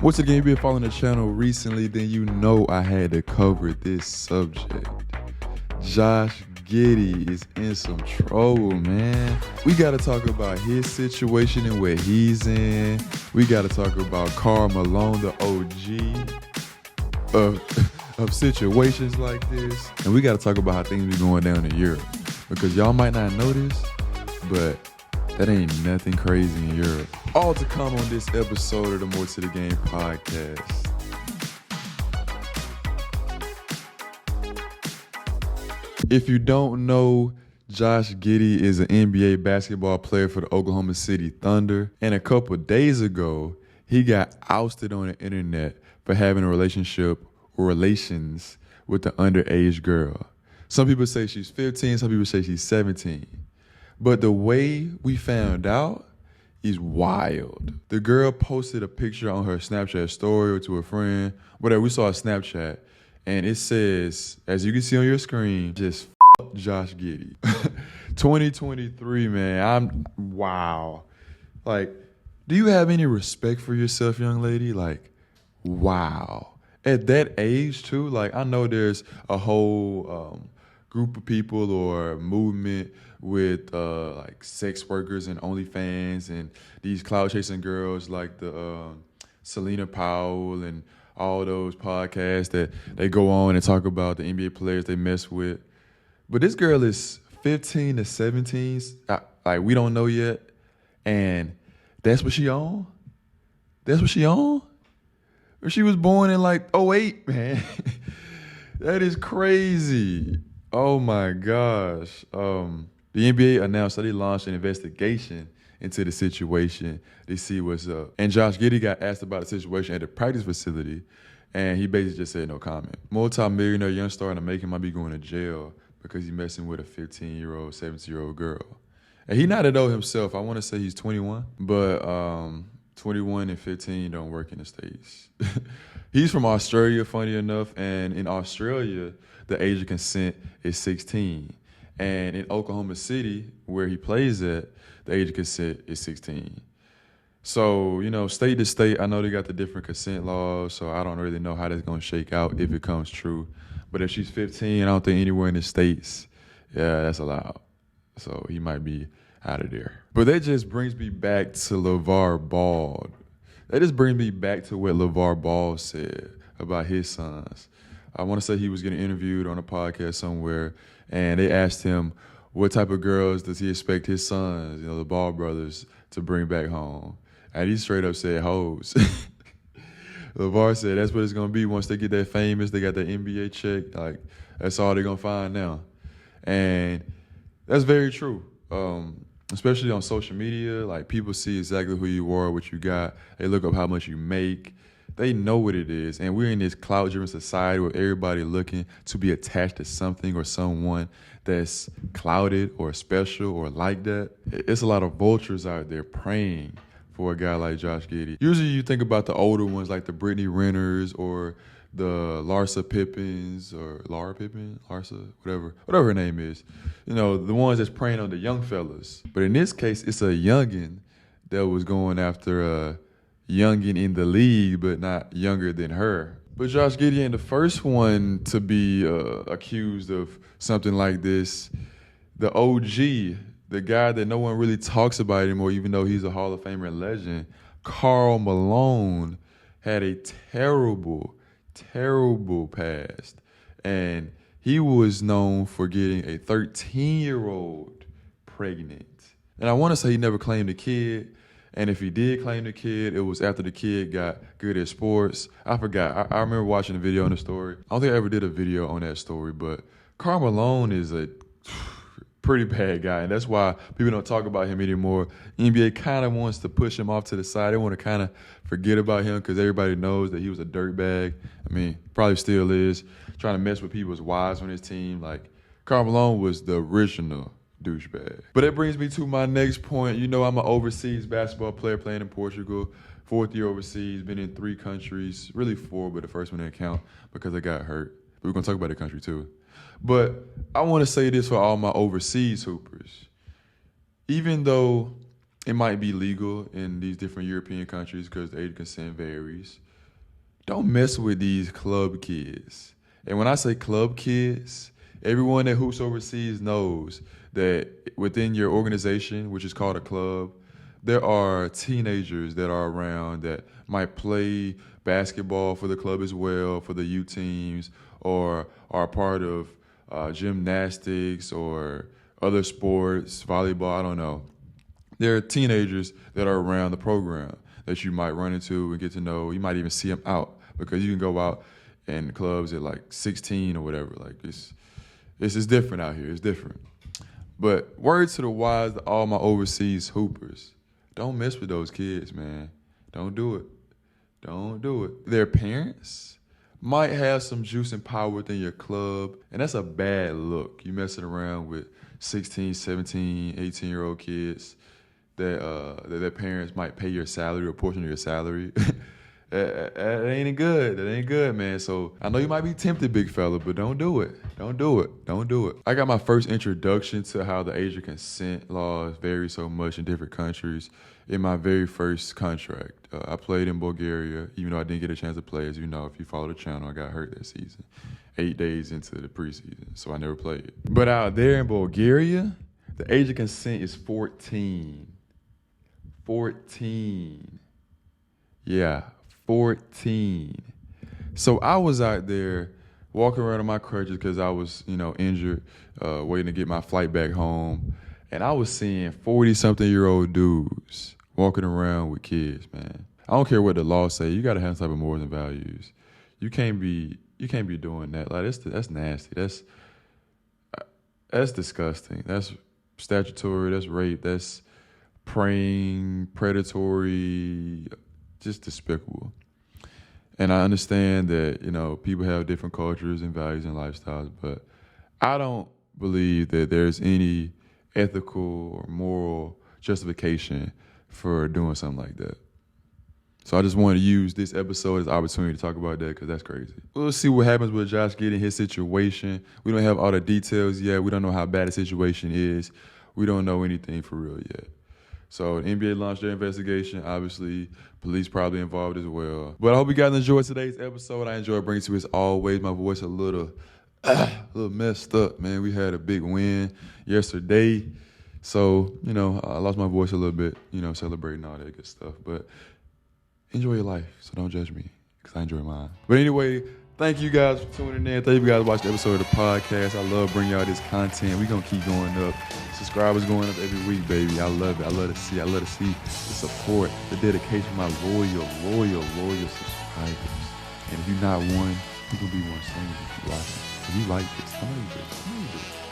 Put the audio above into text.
Once again, you've been following the channel recently, then you know I had to cover this subject. Josh Giddey is in some trouble, man. We got to talk about his situation and where he's in. We got to talk about Karl Malone, the OG of situations like this. And we got to talk about how things be going down in Europe. Because y'all might not know this, but that ain't nothing crazy in Europe. All to come on this episode of the More to the Game podcast. If you don't know, Josh Giddey is an NBA basketball player for the Oklahoma City Thunder. And a couple days ago, he got ousted on the internet for having a relationship or relations with the underage girl. Some people say she's 15, some people say she's 17. But the way we found out is wild. The girl posted a picture on her Snapchat story or to a friend, whatever. We saw a Snapchat, and it says, as you can see on your screen, just f*** Josh Giddey. 2023, man, wow. Like, do you have any respect for yourself, young lady? Like, wow. At that age, too, like, I know there's a whole group of people or movement with like sex workers and OnlyFans and these cloud chasing girls like the Selena Powell and all those podcasts that they go on and talk about the NBA players they mess with. But this girl is 15 to 17, like we don't know yet, and that's what she on? That's what she on? Or she was born in like '08, man. That is crazy. Oh my gosh. The NBA announced that they launched an investigation into the situation to see what's up. And Josh Giddey got asked about the situation at the practice facility, and he basically just said no comment. Multi-millionaire young star in the making might be going to jail because he's messing with a 15-year-old, 17-year-old girl. And he not adult himself. I want to say he's 21, but 21 and 15 don't work in the States. He's from Australia, funny enough, and in Australia, the age of consent is 16. And in Oklahoma City, where he plays at, the age of consent is 16. So, you know, state to state, I know they got the different consent laws, so I don't really know how that's going to shake out if it comes true. But if she's 15, I don't think anywhere in the States, yeah, that's allowed. So he might be out of there. But that just brings me back to LeVar Ball. That just brings me back to what LeVar Ball said about his sons. I want to say he was getting interviewed on a podcast somewhere, and they asked him what type of girls does he expect his sons, you know, the Ball brothers, to bring back home. And he straight up said hoes. LeVar said that's what it's going to be once they get that famous, they got that NBA check. Like, that's all they're going to find now. And that's very true. Especially on social media, like people see exactly who you are, what you got. They look up how much you make. They know what it is. And we're in this cloud-driven society where everybody looking to be attached to something or someone that's clouded or special or like that. It's a lot of vultures out there praying for a guy like Josh Giddey. Usually you think about the older ones like the Brittany Renners or the Larsa Pippins or Laura Pippen, Larsa, whatever her name is. You know, the ones that's preying on the young fellas. But in this case, it's a youngin' that was going after a youngin' in the league, but not younger than her. But Josh Giddey ain't the first one to be accused of something like this. The OG, the guy that no one really talks about anymore, even though he's a Hall of Famer and legend, Karl Malone, had a terrible past. And he was known for getting a 13-year-old pregnant. And I want to say he never claimed a kid. And if he did claim the kid, it was after the kid got good at sports. I forgot. I remember watching a video on the story. I don't think I ever did a video on that story, but Karl Malone is a pretty bad guy, and that's why people don't talk about him anymore. NBA kind of wants to push him off to the side. They want to kind of forget about him because everybody knows that he was a dirtbag. I mean, probably still is, trying to mess with people's wives on his team. Like, Karl Malone was the original douchebag. But that brings me to my next point. You know, I'm an overseas basketball player playing in Portugal. 4th year overseas, been in 3 countries, really 4, but the first one didn't count because I got hurt. But we're going to talk about the country too. But I want to say this for all my overseas hoopers. Even though it might be legal in these different European countries because the age of consent varies, don't mess with these club kids. And when I say club kids, everyone that hoops overseas knows that within your organization, which is called a club, there are teenagers that are around that might play basketball for the club as well, for the U teams, or are part of gymnastics or other sports, volleyball, I don't know. There are teenagers that are around the program that you might run into and get to know. You might even see them out because you can go out in clubs at like 16 or whatever. Like it's just different out here. It's different. But word to the wise to all my overseas hoopers, don't mess with those kids, man. Don't do it. Don't do it. Their parents might have some juice and power within your club, and that's a bad look. You messing around with 16, 17, 18-year-old kids that their parents might pay your salary or a portion of your salary. That ain't good. That ain't good, man. So I know you might be tempted, big fella, but don't do it. Don't do it. Don't do it. I got my first introduction to how the age of consent laws vary so much in different countries in my very first contract. I played in Bulgaria, even though I didn't get a chance to play. As you know, if you follow the channel, I got hurt that season, 8 days into the preseason, so I never played. But out there in Bulgaria, the age of consent is 14. 14. Yeah, 14. So I was out there walking around on my crutches because I was, injured, waiting to get my flight back home. And I was seeing 40-something-year-old dudes walking around with kids, man. I don't care what the law say. You got to have some type of morals and values. You can't be doing that. Like that's nasty. That's disgusting. That's statutory. That's rape. That's preying, predatory, just despicable. And I understand that, people have different cultures and values and lifestyles, but I don't believe that there's any ethical or moral justification for doing something like that. So I just wanted to use this episode as an opportunity to talk about that because that's crazy. We'll see what happens with Josh Giddey, his situation. We don't have all the details yet. We don't know how bad the situation is. We don't know anything for real yet. So the NBA launched their investigation. Obviously, police probably involved as well. But I hope you guys enjoyed today's episode. I enjoyed bringing to you as always. My voice a little messed up, man. We had a big win yesterday. So, I lost my voice a little bit, celebrating all that good stuff. But enjoy your life, so don't judge me, because I enjoy mine. But anyway, thank you guys for tuning in. Thank you guys for watching the episode of the podcast. I love bringing y'all this content. We're going to keep going up. Subscribers going up every week, baby. I love it. I love to see the support, the dedication of my loyal subscribers. And if you're not one, you're going to be one soon if you keep watching. If you like this, I know you do.